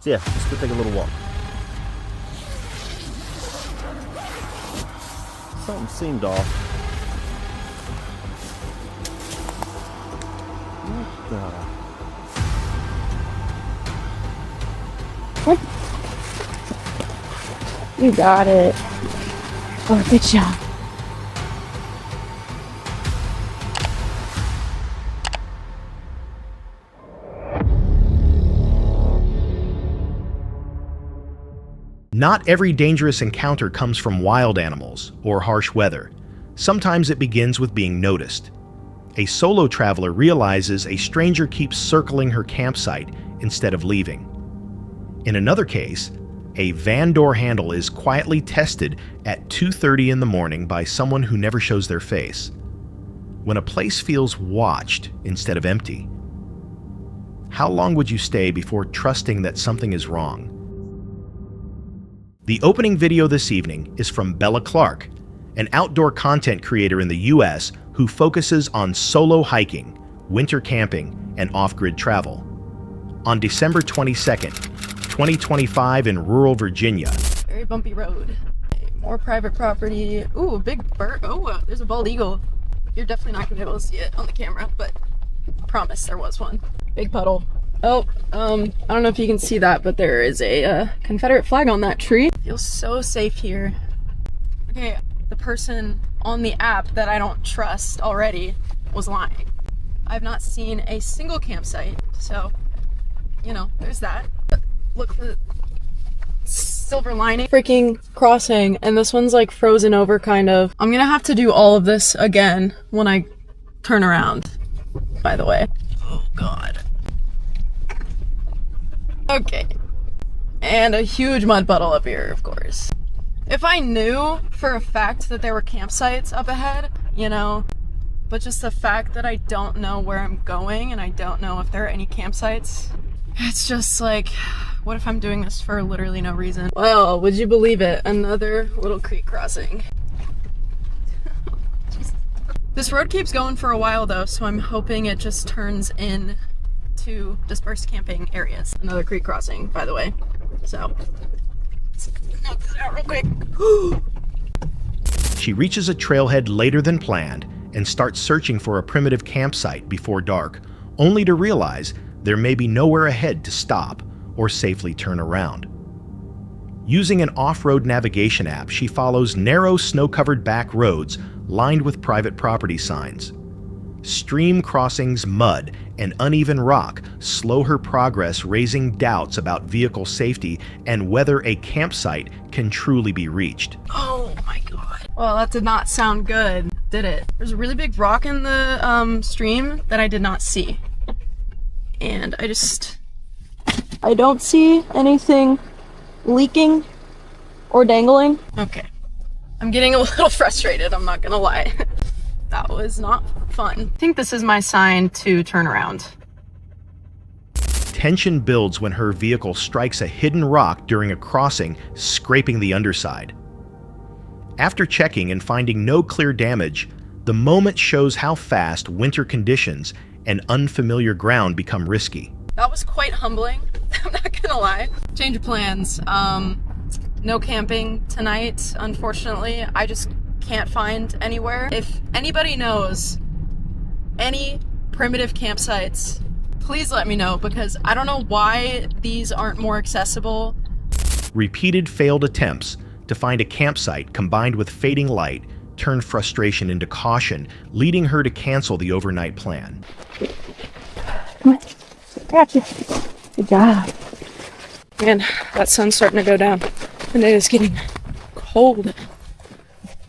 So yeah, let's go take a little walk. Something seemed off. What the? What? You got it. Oh, good job. Not every dangerous encounter comes from wild animals or harsh weather. Sometimes it begins with being noticed. A solo traveler realizes a stranger keeps circling her campsite instead of leaving. In another case, a van door handle is quietly tested at 2:30 in the morning by someone who never shows their face. When a place feels watched instead of empty, how long would you stay before trusting that something is wrong? The opening video this evening is from Bella Clark, an outdoor content creator in the US who focuses on solo hiking, winter camping, and off-grid travel. On December 22nd, 2025 in rural Virginia. Very bumpy road. More private property. Ooh, a big bird. Oh, there's a bald eagle. You're definitely not gonna be able to see it on the camera, but I promise there was one. Big puddle. Oh, I don't know if you can see that, but there is a Confederate flag on that tree. Feels so safe here. Okay, the person on the app that I don't trust already was lying. I've not seen a single campsite, so, you know, there's that. But look for the silver lining. Freaking crossing, and this one's like frozen over, kind of. I'm gonna have to do all of this again when I turn around, by the way. Oh, God. Okay, and a huge mud puddle up here, of course. If I knew for a fact that there were campsites up ahead, you know, but just the fact that I don't know where I'm going and I don't know if there are any campsites, it's just like, what if I'm doing this for literally no reason? Well, would you believe it? Another little creek crossing. This road keeps going for a while though, so I'm hoping it just turns in to dispersed camping areas. Another creek crossing, by the way. So, let's knock this out real quick. She reaches a trailhead later than planned and starts searching for a primitive campsite before dark, only to realize there may be nowhere ahead to stop or safely turn around. Using an off-road navigation app, she follows narrow snow-covered back roads lined with private property signs. Stream crossings, mud, and uneven rock slow her progress, raising doubts about vehicle safety and whether a campsite can truly be reached. Oh my God. Well, that did not sound good, did it? There's a really big rock in the stream that I did not see. And I don't see anything leaking or dangling. Okay. I'm getting a little frustrated, I'm not gonna lie. That was not fun. I think this is my sign to turn around. Tension builds when her vehicle strikes a hidden rock during a crossing, scraping the underside. After checking and finding no clear damage, the moment shows how fast winter conditions and unfamiliar ground become risky. That was quite humbling, I'm not gonna lie. Change of plans. No camping tonight, unfortunately. I just can't find anywhere. If anybody knows any primitive campsites, please let me know, because I don't know why these aren't more accessible. Repeated failed attempts to find a campsite combined with fading light turned frustration into caution, leading her to cancel the overnight plan. Come on, gotcha. Good job. Man, that sun's starting to go down and it is getting cold.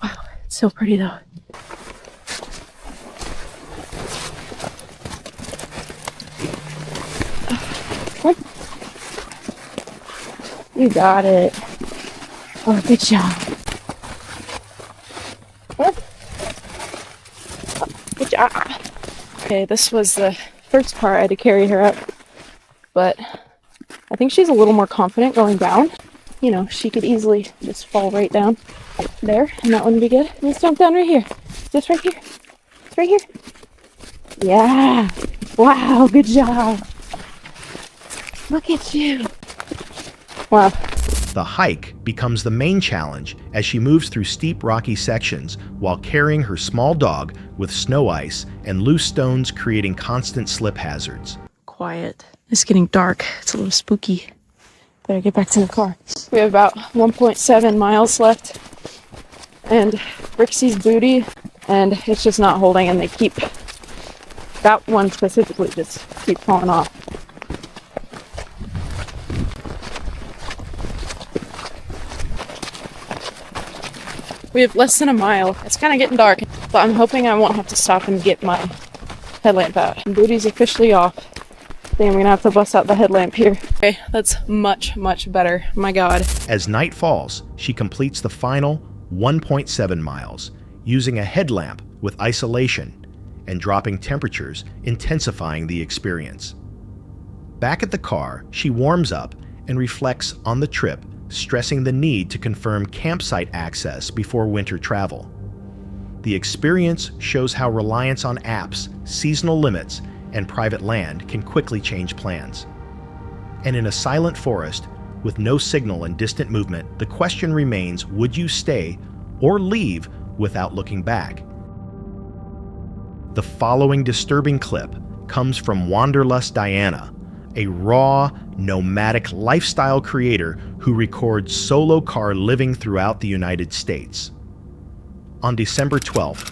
Wow, it's so pretty though. What? You got it. Oh, good job. What? Good job. Okay, this was the first part. I had to carry her up, but I think she's a little more confident going down. You know, she could easily just fall right down there, and that wouldn't be good. Let's jump down right here. Just right here. It's right here. Yeah. Wow, good job. Look at you. Wow. The hike becomes the main challenge as she moves through steep rocky sections while carrying her small dog with snow ice and loose stones, creating constant slip hazards. Quiet. It's getting dark. It's a little spooky. Better get back to the car. We have about 1.7 miles left. And Rixie's booty, and it's just not holding, and they keep, that one specifically, just keep falling off. We have less than a mile. It's kind of getting dark, but I'm hoping I won't have to stop and get my headlamp out. Booty's officially off. I think I'm gonna have to bust out the headlamp here. Okay, that's much, much better. My God. As night falls, she completes the final 1.7 miles, using a headlamp with isolation and dropping temperatures, intensifying the experience. Back at the car, she warms up and reflects on the trip, stressing the need to confirm campsite access before winter travel. The experience shows how reliance on apps, seasonal limits, and private land can quickly change plans. And in a silent forest, with no signal and distant movement, the question remains, would you stay or leave without looking back? The following disturbing clip comes from Wanderlust Diana, a raw, nomadic lifestyle creator who records solo car living throughout the United States. On December 12,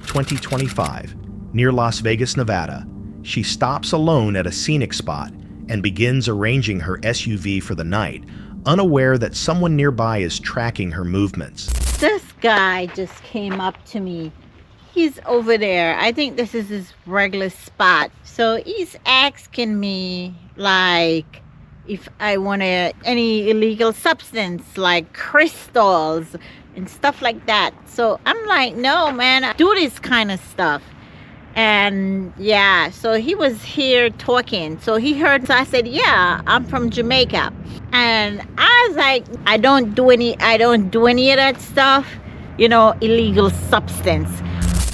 2025, near Las Vegas, Nevada, she stops alone at a scenic spot and begins arranging her SUV for the night, unaware that someone nearby is tracking her movements. This guy just came up to me. He's over there. I think this is his regular spot. So he's asking me, like, if I wanted any illegal substance, like crystals and stuff like that. So I'm like, no, man, I do this kind of stuff. And yeah, so he was here talking. So he heard, so I said, yeah, I'm from Jamaica. And I was like, I don't do any of that stuff, you know, illegal substance.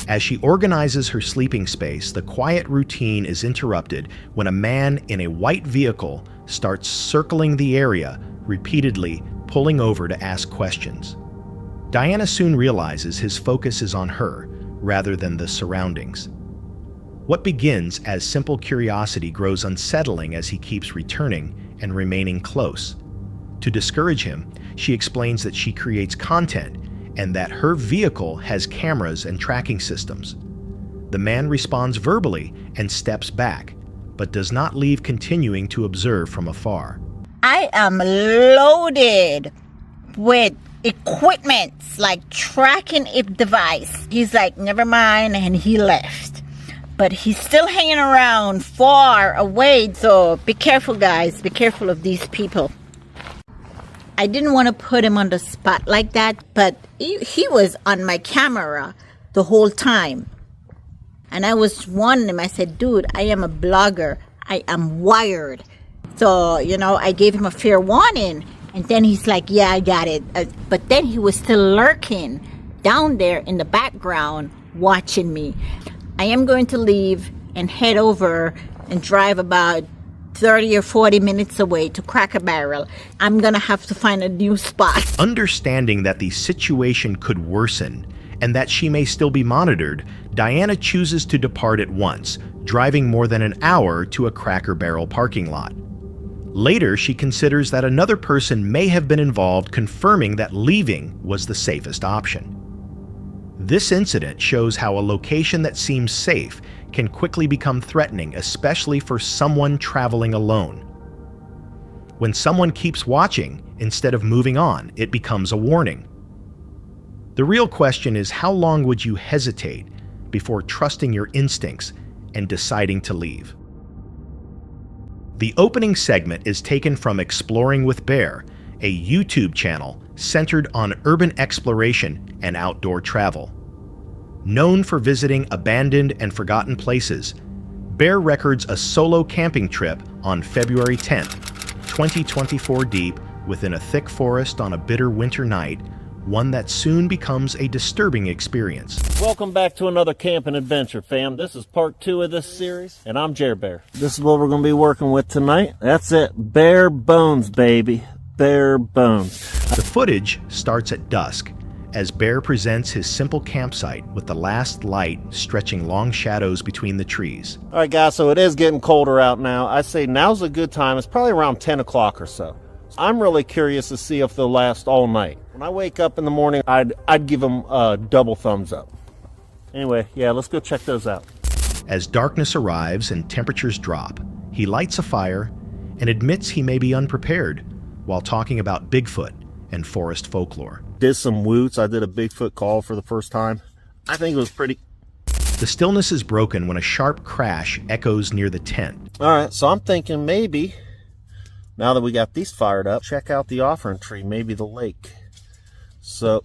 As she organizes her sleeping space, the quiet routine is interrupted when a man in a white vehicle starts circling the area, repeatedly pulling over to ask questions. Diana soon realizes his focus is on her rather than the surroundings. What begins as simple curiosity grows unsettling as he keeps returning and remaining close. To discourage him, she explains that she creates content and that her vehicle has cameras and tracking systems. The man responds verbally and steps back, but does not leave, continuing to observe from afar. I am loaded with equipment, like tracking a device. He's like, never mind, and he left. But he's still hanging around far away, so be careful, guys. Be careful of these people. I didn't want to put him on the spot like that, but he was on my camera the whole time. And I was warning him. I said, dude, I am a blogger. I am wired. So, you know, I gave him a fair warning. And then he's like, yeah, I got it. But then he was still lurking down there in the background watching me. I am going to leave and head over and drive about 30 or 40 minutes away to Cracker Barrel. I'm gonna have to find a new spot. Understanding that the situation could worsen and that she may still be monitored, Diana chooses to depart at once, driving more than an hour to a Cracker Barrel parking lot. Later, she considers that another person may have been involved, confirming that leaving was the safest option. This incident shows how a location that seems safe can quickly become threatening, especially for someone traveling alone. When someone keeps watching instead of moving on, it becomes a warning. The real question is, how long would you hesitate before trusting your instincts and deciding to leave? The opening segment is taken from Exploring with Bear, a YouTube channel centered on urban exploration and outdoor travel. Known for visiting abandoned and forgotten places, Bear records a solo camping trip on February 10th, 2024 deep within a thick forest on a bitter winter night, one that soon becomes a disturbing experience. Welcome back to another camping adventure, fam. This is part 2 of this series, and I'm Jer Bear. This is what we're going to be working with tonight. That's it. Bare bones, baby. bare bones. The footage starts at dusk as Bear presents his simple campsite with the last light stretching long shadows between the trees. All right, guys, so it is getting colder out now. I say now's a good time. It's probably around 10 o'clock or so. I'm really curious to see if they'll last all night. When I wake up in the morning, I'd give them a double thumbs up. Anyway, yeah, let's go check those out. As darkness arrives and temperatures drop, he lights a fire and admits he may be unprepared while talking about Bigfoot and forest folklore. Did some woots. I did a Bigfoot call for the first time. I think it was pretty... The stillness is broken when a sharp crash echoes near the tent. All right, so I'm thinking maybe, now that we got these fired up, check out the offering tree, maybe the lake. So...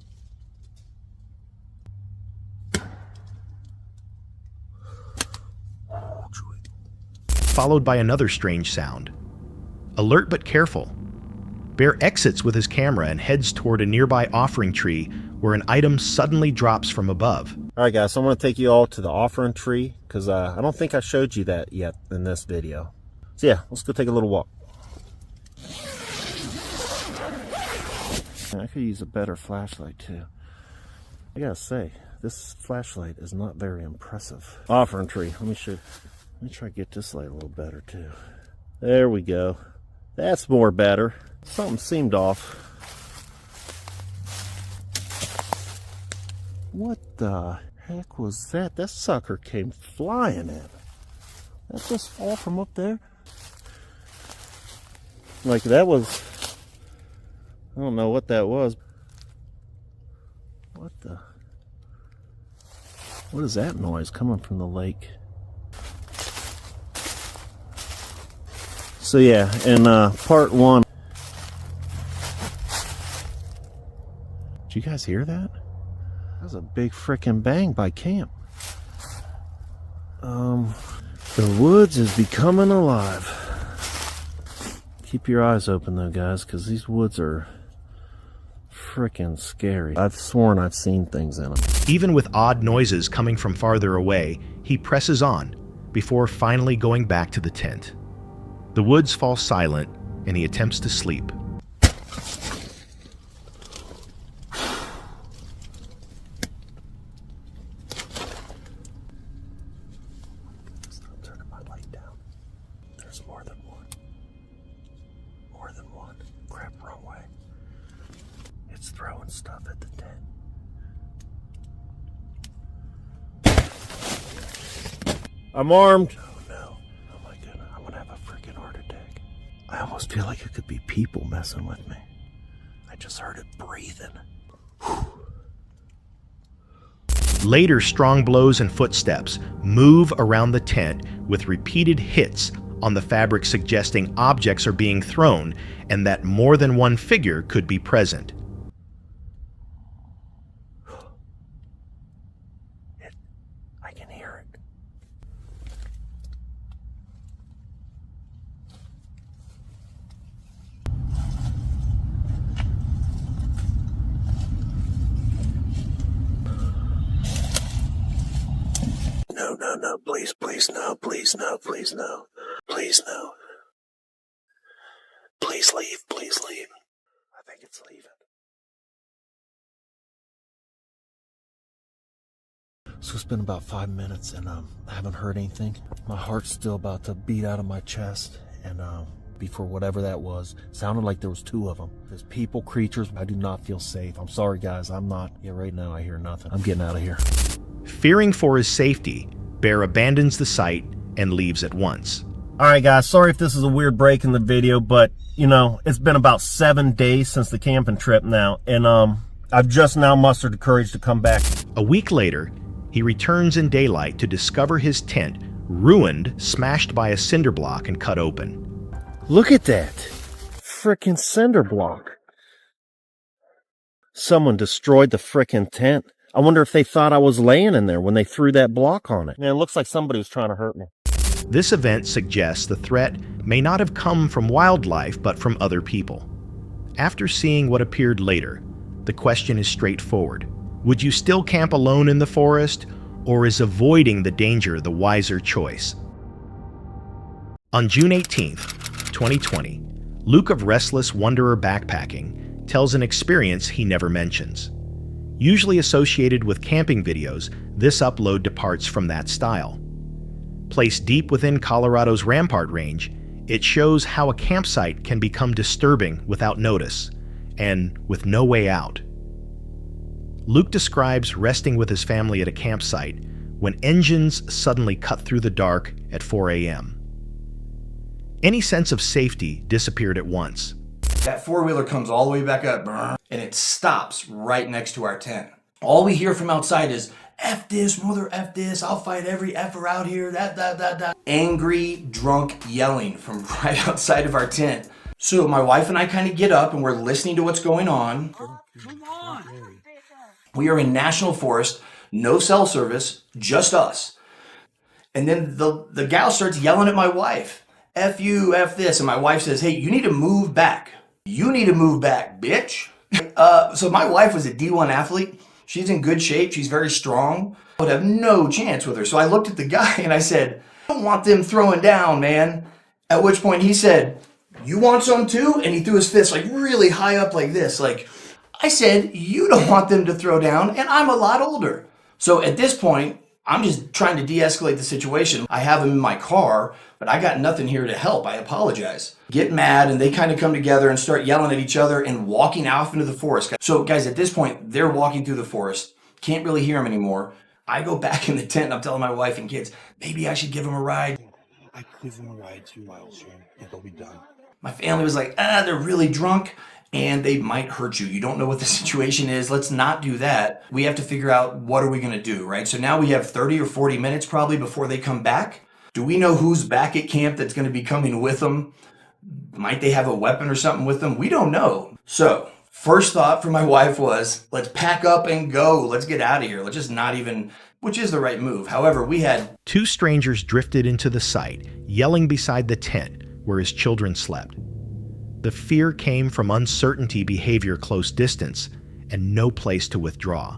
Followed by another strange sound. Alert but careful, Bear exits with his camera and heads toward a nearby offering tree where an item suddenly drops from above. All right, guys, so I'm going to take you all to the offering tree because I don't think I showed you that yet in this video. So yeah, let's go take a little walk. I could use a better flashlight too. I gotta say, this flashlight is not very impressive. Offering tree, let me try to get this light a little better too. There we go. That's more better. Something seemed off. What the heck was that? That sucker came flying in. That just fall from up there? Like that was... I don't know what that was. What the... What is that noise coming from the lake? So yeah, in part one... Did you guys hear that? That was a big frickin' bang by camp. The woods is becoming alive. Keep your eyes open though, guys, because these woods are frickin' scary. I've sworn I've seen things in them. Even with odd noises coming from farther away, he presses on before finally going back to the tent. The woods fall silent and he attempts to sleep. Stop turning my light down. There's more than one. More than one. Crap, wrong way. It's throwing stuff at the tent. I'm armed. Oh no. Oh my goodness. I'm gonna have a freaking heart attack. I almost feel like it could be people messing with me. I just heard it breathing. Later, strong blows and footsteps move around the tent with repeated hits on the fabric suggesting objects are being thrown and that more than one figure could be present. I can hear it. No, no, no, please, please, no, please, no, please, no, please, no. Please leave, please leave. I think it's leaving. So it's been about 5 minutes and I haven't heard anything. My heart's still about to beat out of my chest and before whatever that was, sounded like there was two of them. There's people, creatures. I do not feel safe. I'm sorry guys, I'm not. Yeah, right now I hear nothing. I'm getting out of here. Fearing for his safety, Bear abandons the site and leaves at once. Alright guys, sorry if this is a weird break in the video, but you know, it's been about 7 days since the camping trip now, and I've just now mustered the courage to come back. A week later, he returns in daylight to discover his tent ruined, smashed by a cinder block and cut open. Look at that. Frickin' cinder block. Someone destroyed the frickin' tent. I wonder if they thought I was laying in there when they threw that block on it. Man, it looks like somebody was trying to hurt me. This event suggests the threat may not have come from wildlife but from other people. After seeing what appeared later, the question is straightforward. Would you still camp alone in the forest, or is avoiding the danger the wiser choice? On June 18th, 2020, Luke of Restless Wanderer Backpacking tells an experience he never mentions. Usually associated with camping videos, this upload departs from that style. Placed deep within Colorado's Rampart Range, it shows how a campsite can become disturbing without notice, and with no way out. Luke describes resting with his family at a campsite when engines suddenly cut through the dark at 4 a.m. Any sense of safety disappeared at once. That four-wheeler comes all the way back up, and it stops right next to our tent. All we hear from outside is, F this, mother F this, I'll fight every F'er out here, that. Angry, drunk yelling from right outside of our tent. So my wife and I kind of get up and we're listening to what's going on. Come on. We are in National Forest, no cell service, just us. And then the gal starts yelling at my wife, F you, F this. And my wife says, hey, you need to move back. You need to move back, bitch. So my wife was a D1 athlete. She's in good shape. She's very strong. I would have no chance with her. So I looked at the guy and I said, I don't want them throwing down, man. At which point he said, you want some too? And he threw his fist like really high up like this. Like I said, you don't want them to throw down and I'm a lot older. So at this point, I'm just trying to de-escalate the situation. I have him in my car, but I got nothing here to help. I apologize. Get mad and they kind of come together and start yelling at each other and walking off into the forest. So guys, at this point, they're walking through the forest. Can't really hear them anymore. I go back in the tent and I'm telling my wife and kids, maybe I should give them a ride. I could give them a ride 2 miles, Shane, and they'll be done. My family was like, they're really drunk and they might hurt you. You don't know what the situation is. Let's not do that. We have to figure out what are we going to do, right? So now we have 30 or 40 minutes probably before they come back. Do we know who's back at camp that's going to be coming with them? Might they have a weapon or something with them? We don't know. So first thought for my wife was, let's pack up and go. Let's get out of here. Let's just not even, which is the right move. However, we had 2 strangers drifted into the site, yelling beside the tent where his children slept. The fear came from uncertainty behavior close distance and no place to withdraw.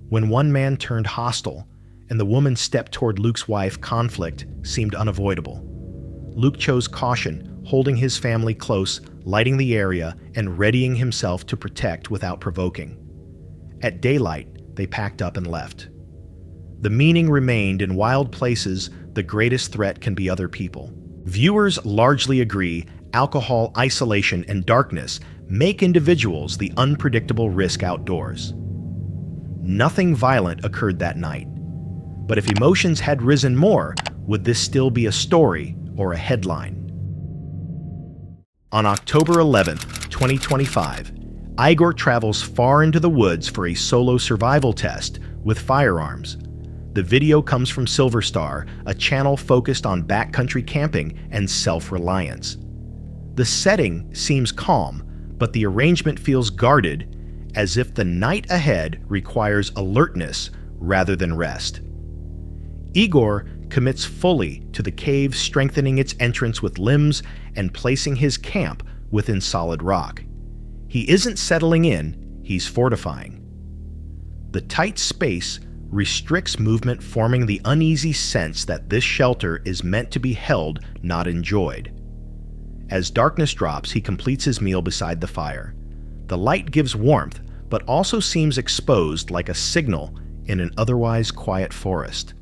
When one man turned hostile and the woman stepped toward Luke's wife, conflict seemed unavoidable. Luke chose caution, holding his family close, lighting the area, and readying himself to protect without provoking. At daylight, they packed up and left. The meaning remained: in wild places, the greatest threat can be other people. Viewers largely agree alcohol, isolation, and darkness make individuals the unpredictable risk outdoors. Nothing violent occurred that night. But if emotions had risen more, would this still be a story or a headline? On October 11, 2025, Igor travels far into the woods for a solo survival test with firearms. The video comes from Silver Star, a channel focused on backcountry camping and self-reliance. The setting seems calm, but the arrangement feels guarded, as if the night ahead requires alertness rather than rest. Igor commits fully to the cave, strengthening its entrance with limbs and placing his camp within solid rock. He isn't settling in, he's fortifying. The tight space restricts movement, forming the uneasy sense that this shelter is meant to be held, not enjoyed. As darkness drops, he completes his meal beside the fire. The light gives warmth, but also seems exposed like a signal in an otherwise quiet forest.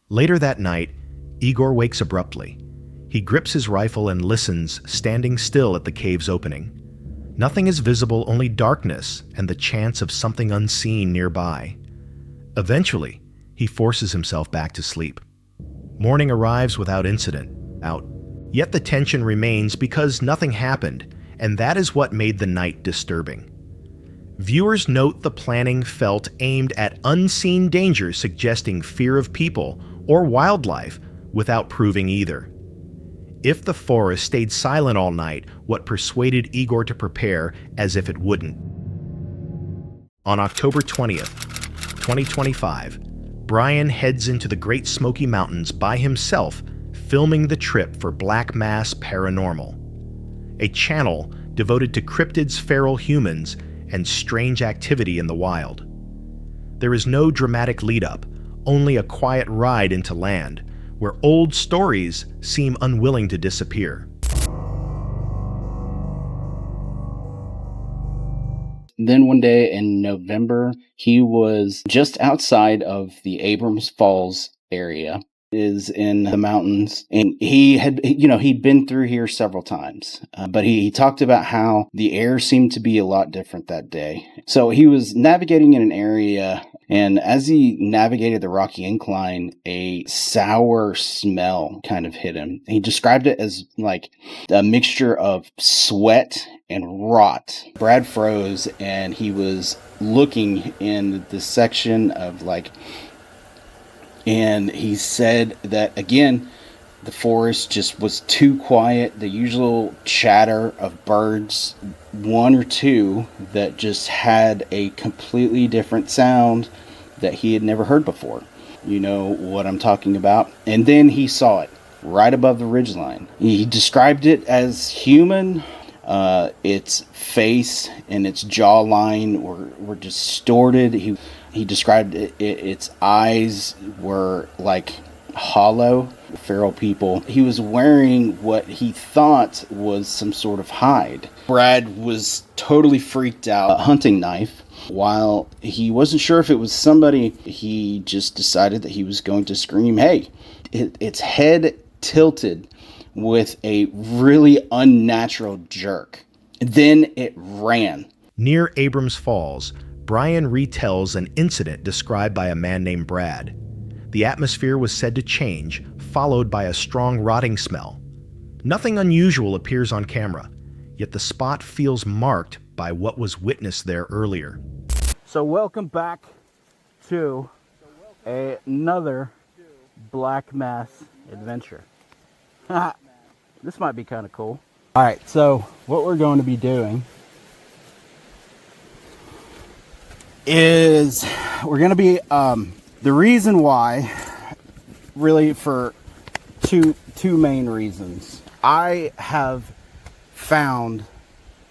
Later that night, Igor wakes abruptly. He grips his rifle and listens, standing still at the cave's opening. Nothing is visible, only darkness and the chance of something unseen nearby. Eventually, he forces himself back to sleep. Morning arrives without incident. Yet the tension remains because nothing happened, and that is what made the night disturbing. Viewers note the planning felt aimed at unseen dangers, suggesting fear of people or wildlife without proving either. If the forest stayed silent all night, what persuaded Igor to prepare as if it wouldn't? On October 20th, 2025, Brian heads into the Great Smoky Mountains by himself, filming the trip for Black Mass Paranormal, a channel devoted to cryptids, feral humans, and strange activity in the wild. There is no dramatic lead-up, only a quiet ride into land, where old stories seem unwilling to disappear. Then one day in November, he was just outside of the Abrams Falls area, is in the mountains, and he'd been through here several times, but he talked about how the air seemed to be a lot different that day. So he was navigating in an area, and as he navigated the rocky incline, a sour smell kind of hit him. He described it as like a mixture of sweat and rot. Brad froze, and he was looking in the section of and he said that, again, the forest just was too quiet. The usual chatter of birds, one or two that just had a completely different sound that he had never heard before. You know what I'm talking about. And then he saw it right above the ridgeline. He described it as human. Its face and its jawline were distorted. He described its eyes were like hollow. Feral people. He was wearing what he thought was some sort of hide. Brad was totally freaked out. A hunting knife. While he wasn't sure if it was somebody, he just decided that he was going to scream, "Hey!" Its head tilted with a really unnatural jerk. Then it ran. Near Abrams Falls, Brian retells an incident described by a man named Brad. The atmosphere was said to change, followed by a strong rotting smell. Nothing unusual appears on camera, yet the spot feels marked by what was witnessed there earlier. So welcome back to another Black Mass adventure. This might be kind of cool. All right, so what we're going to be doing is we're going to be the reason why, really for two main reasons. I have found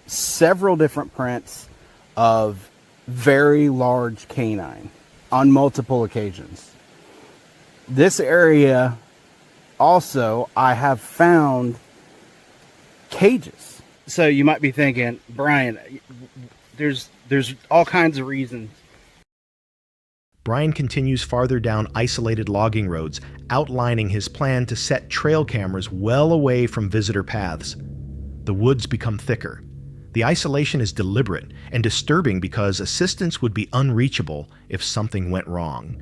several different prints of very large canine on multiple occasions. This area also, I have found cages. So you might be thinking, Brian, there's all kinds of reasons. Brian continues farther down isolated logging roads, outlining his plan to set trail cameras well away from visitor paths. The woods become thicker. The isolation is deliberate and disturbing because assistance would be unreachable if something went wrong.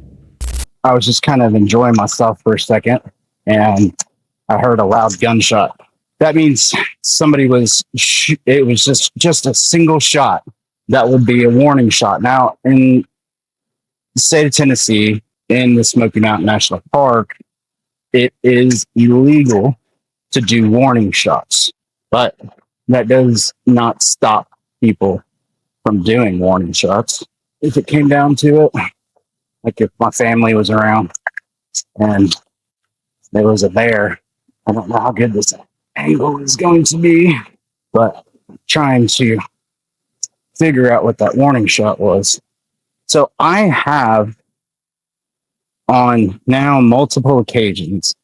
I was just kind of enjoying myself for a second, and I heard a loud gunshot. That means somebody it was just a single shot. That would be a warning shot. Now, in the state of Tennessee, in the Smoky Mountain National Park, it is illegal to do warning shots, but that does not stop people from doing warning shots. If it came down to it, like if my family was around and there was a bear, I don't know how good this angle is going to be, but trying to figure out what that warning shot was. So I have, on now multiple occasions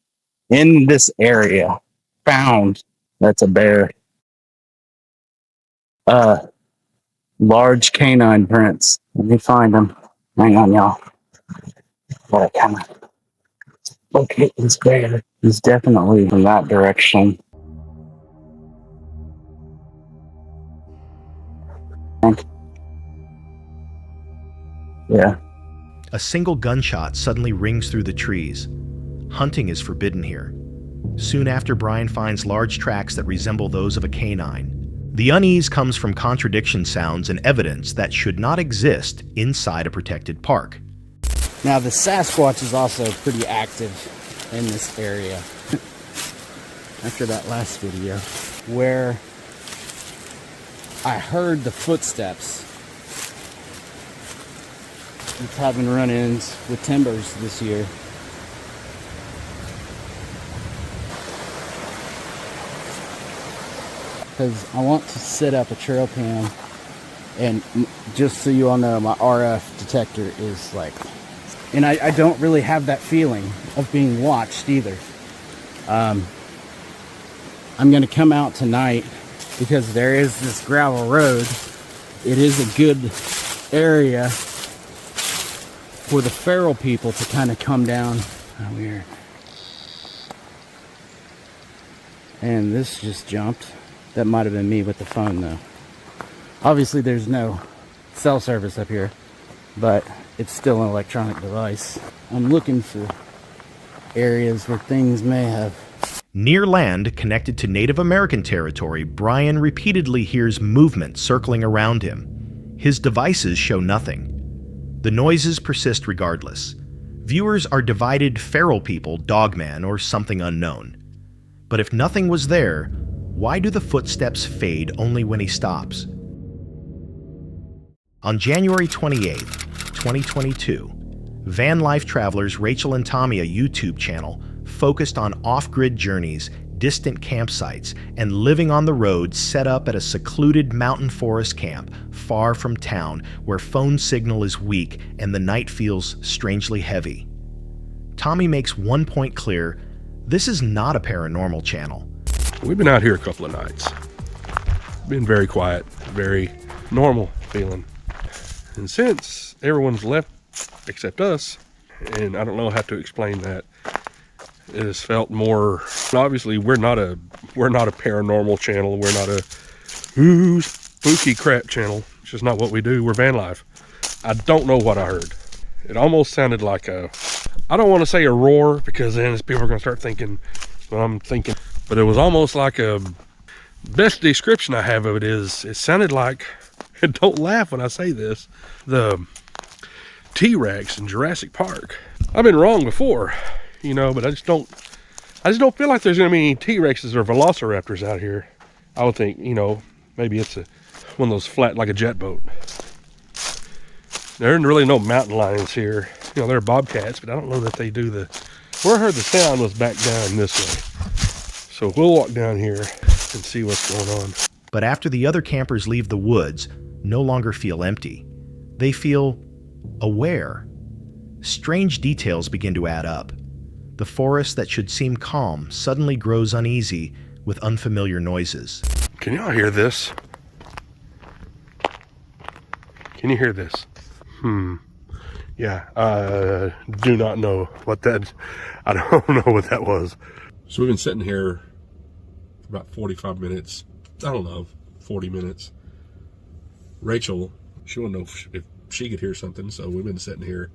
in this area, found that's a bear. Large canine prints. Let me find them. Hang on, y'all. Gotta kind of locate this bear. He's definitely in that direction. Yeah. A single gunshot suddenly rings through the trees. Hunting is forbidden here. Soon after, Brian finds large tracks that resemble those of a canine. The unease comes from contradiction sounds and evidence that should not exist inside a protected park. Now, the Sasquatch is also pretty active in this area. After that last video, where I heard the footsteps. It's having run-ins with timbers this year. Because I want to set up a trail cam, and just so you all know, my RF detector is like, and I don't really have that feeling of being watched either. I'm going to come out tonight because there is this gravel road. It is a good area for the feral people to kind of come down. Oh, weird. And this just jumped. That might have been me with the phone though. Obviously there's no cell service up here, but it's still an electronic device. I'm looking for areas where things may have. Near land connected to Native American territory, Brian repeatedly hears movement circling around him. His devices show nothing. The noises persist regardless. Viewers are divided: feral people, dogman, or something unknown. But if nothing was there, why do the footsteps fade only when he stops? On January 28, 2022, van life travelers Rachel and Tommy, a YouTube channel, focused on off-grid journeys, distant campsites, and living on the road set up at a secluded mountain forest camp far from town where phone signal is weak and the night feels strangely heavy. Tommy makes one point clear: this is not a paranormal channel. We've been out here a couple of nights. Been very quiet, very normal feeling. And since everyone's left except us, and I don't know how to explain that, it has felt more, obviously we're not a paranormal channel. We're not a spooky crap channel. It's just not what we do. We're van life. I don't know what I heard. It almost sounded like I don't want to say a roar, because then people are going to start thinking what I'm thinking. But it was almost like best description I have of it is, it sounded like, and don't laugh when I say this, the T-Rex in Jurassic Park. I've been wrong before, but I just don't feel like there's going to be any T-Rexes or velociraptors out here. I would think, maybe it's one of those flat, like a jet boat. There aren't really no mountain lions here. There are bobcats, but I don't know that they do where I heard the sound was back down this way. So we'll walk down here and see what's going on. But after the other campers leave the woods, no longer feel empty. They feel aware. Strange details begin to add up. The forest that should seem calm suddenly grows uneasy with unfamiliar noises. Can y'all hear this? Can you hear this? Yeah, I do not know what that, I don't know what that was. So we've been sitting here for about 45 minutes. I don't know, 40 minutes. Rachel, she wouldn't know if she could hear something, so we've been sitting here,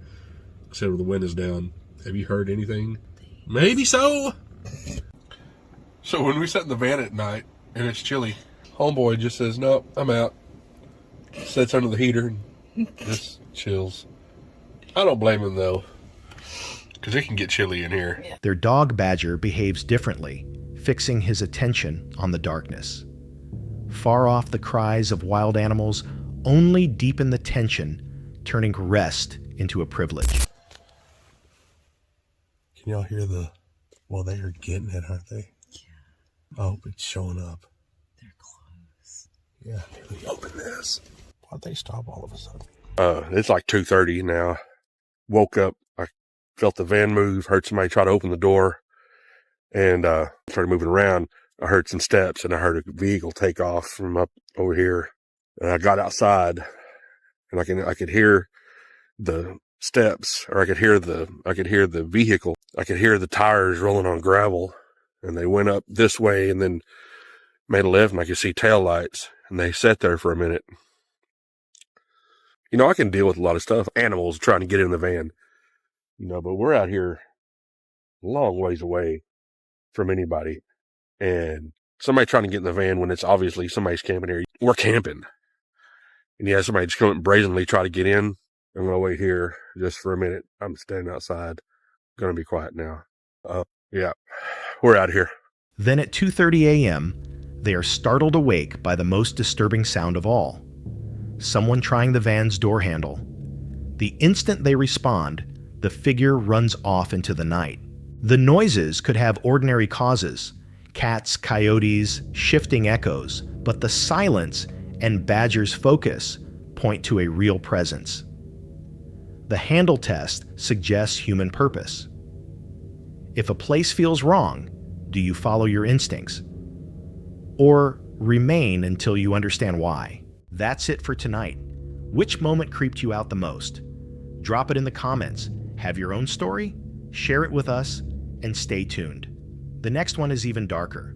except the wind is down. Have you heard anything? Maybe so. So when we sit in the van at night and it's chilly, homeboy just says, "No, I'm out." Sits under the heater and just chills. I don't blame him though, because it can get chilly in here. Their dog Badger behaves differently, fixing his attention on the darkness. Far off, the cries of wild animals only deepen the tension, turning rest into a privilege. Can y'all hear well, they are getting it, aren't they? Yeah. Oh, it's showing up. They're close. Yeah, let me open this. Why'd they stop all of a sudden? It's like 2:30 now. Woke up, I felt the van move, heard somebody try to open the door, and started moving around. I heard some steps, and I heard a vehicle take off from up over here. And I got outside, and I could hear the steps, or I could hear the vehicle. I could hear the tires rolling on gravel, and they went up this way and then made a left, and I could see tail lights, and they sat there for a minute. I can deal with a lot of stuff, animals trying to get in the van, but we're out here a long ways away from anybody, and somebody trying to get in the van when it's obviously somebody's camping here. We're camping. And you have somebody just come and brazenly try to get in. I'm going to wait here just for a minute. I'm standing outside. Going to be quiet now. Yeah, we're out of here. Then at 2:30 a.m., they are startled awake by the most disturbing sound of all. Someone trying the van's door handle. The instant they respond, the figure runs off into the night. The noises could have ordinary causes, cats, coyotes, shifting echoes, but the silence and Badger's focus point to a real presence. The handle test suggests human purpose. If a place feels wrong, do you follow your instincts? Or remain until you understand why? That's it for tonight. Which moment creeped you out the most? Drop it in the comments. Have your own story? Share it with us, and stay tuned. The next one is even darker.